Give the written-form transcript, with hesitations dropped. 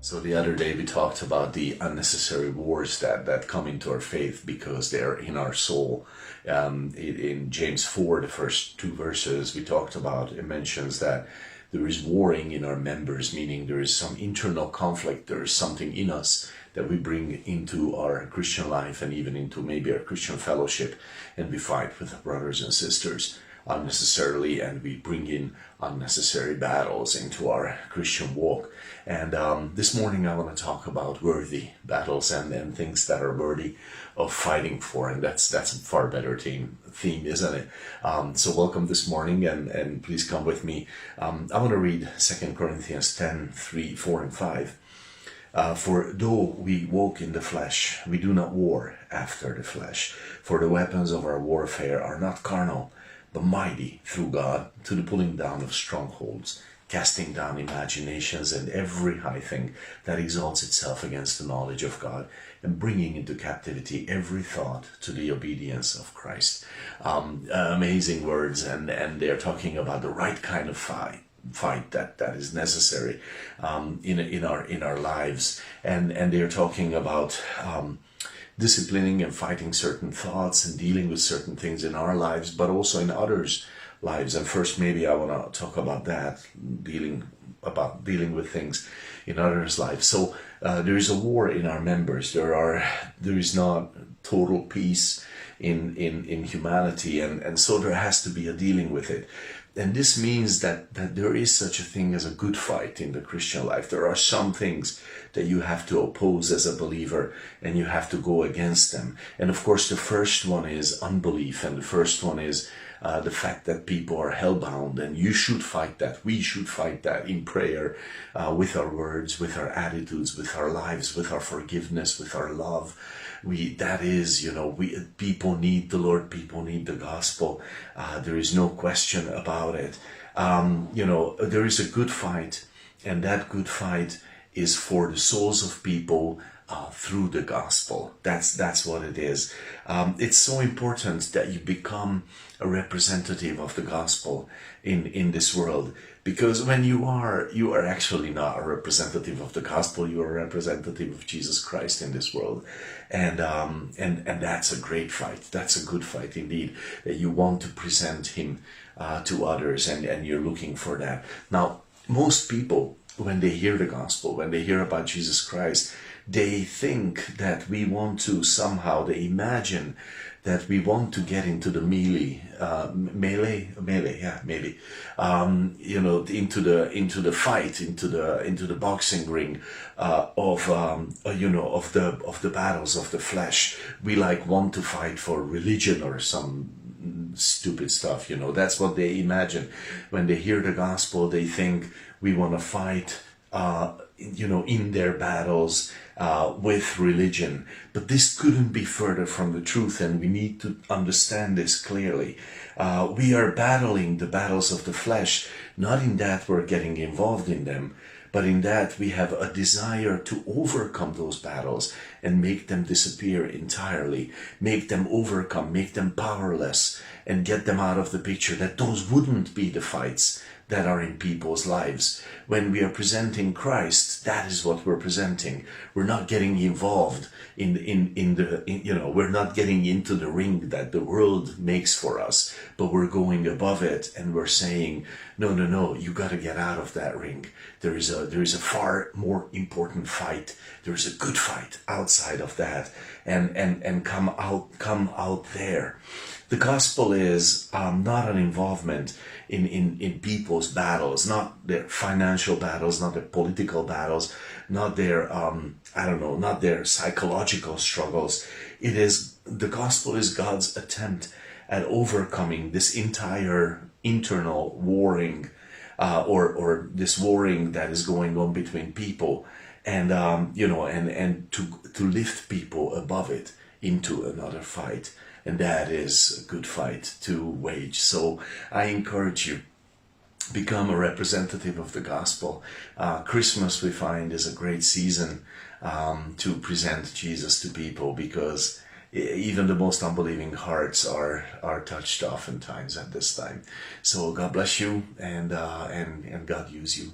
So the other day we talked about the unnecessary wars that come into our faith because they're in our soul. In James 4, the first two verses we talked about, it mentions that there is warring in our members, meaning there is some internal conflict, there is something in us that we bring into our Christian life and even into maybe our Christian fellowship, and we fight with our brothers and sisters unnecessarily, and we bring in unnecessary battles into our Christian walk. And this morning I want to talk about worthy battles and things that are worthy of fighting for, and that's a far better theme, isn't it? So welcome this morning, and please come with me. I want to read 2 Corinthians 10, 3, 4, and 5. For though we walk in the flesh, we do not war after the flesh. For the weapons of our warfare are not carnal, but mighty through God to the pulling down of strongholds, casting down imaginations and every high thing that exalts itself against the knowledge of God, and bringing into captivity every thought to the obedience of Christ. Amazing words, and they're talking about the right kind of fight that is necessary in our lives, and they're talking about disciplining and fighting certain thoughts and dealing with certain things in our lives, but also in others' lives. And first, maybe I want to talk about that, dealing with things in others' lives. So there is a war in our members. There is not total peace in humanity, and so there has to be a dealing with it. And this means that there is such a thing as a good fight in the Christian life. There are some things that you have to oppose as a believer, and you have to go against them. And of course, the first one is unbelief, and the first one is the fact that people are hellbound, and you should fight that. We should fight that in prayer, with our words, with our attitudes, with our lives, with our forgiveness, with our love. People need the Lord, people need the gospel. There is no question about it. There is a good fight, and that good fight is for the souls of people through the gospel. That's what it is. It's so important that you become a representative of the gospel in this world, because when you are actually not a representative of the gospel. You are a representative of Jesus Christ in this world, and that's a great fight. That's a good fight indeed, that you want to present him to others, and you're looking for that. Now, most people, when they hear the gospel, when they hear about Jesus Christ, they think that we want to somehow, they imagine that we want to get into the melee, into the fight, into the boxing ring of the battles of the flesh. We want to fight for religion or some stupid stuff. That's what they imagine when they hear the gospel. They think we want to fight in their battles with religion. But this couldn't be further from the truth, and we need to understand this clearly. We are battling the battles of the flesh, not in that we're getting involved in them, but in that we have a desire to overcome those battles and make them disappear entirely, make them overcome, make them powerless, and get them out of the picture, that those wouldn't be the fights that are in people's lives. When we are presenting Christ, that is what we're presenting. We're not getting involved we're not getting into the ring that the world makes for us, but we're going above it, and we're saying, no, you got to get out of that ring. There is a far more important fight. There is a good fight outside of that, and come out there. The gospel is not an involvement in people's battles, not their financial battles, not their political battles, not their not their psychological struggles. The gospel is God's attempt at overcoming this entire internal warring, or this warring that is going on between people, and to lift people above it into another fight. And that is a good fight to wage. So I encourage you, become a representative of the gospel. Christmas, we find, is a great season to present Jesus to people, because even the most unbelieving hearts are touched oftentimes at this time. So God bless you, and God use you.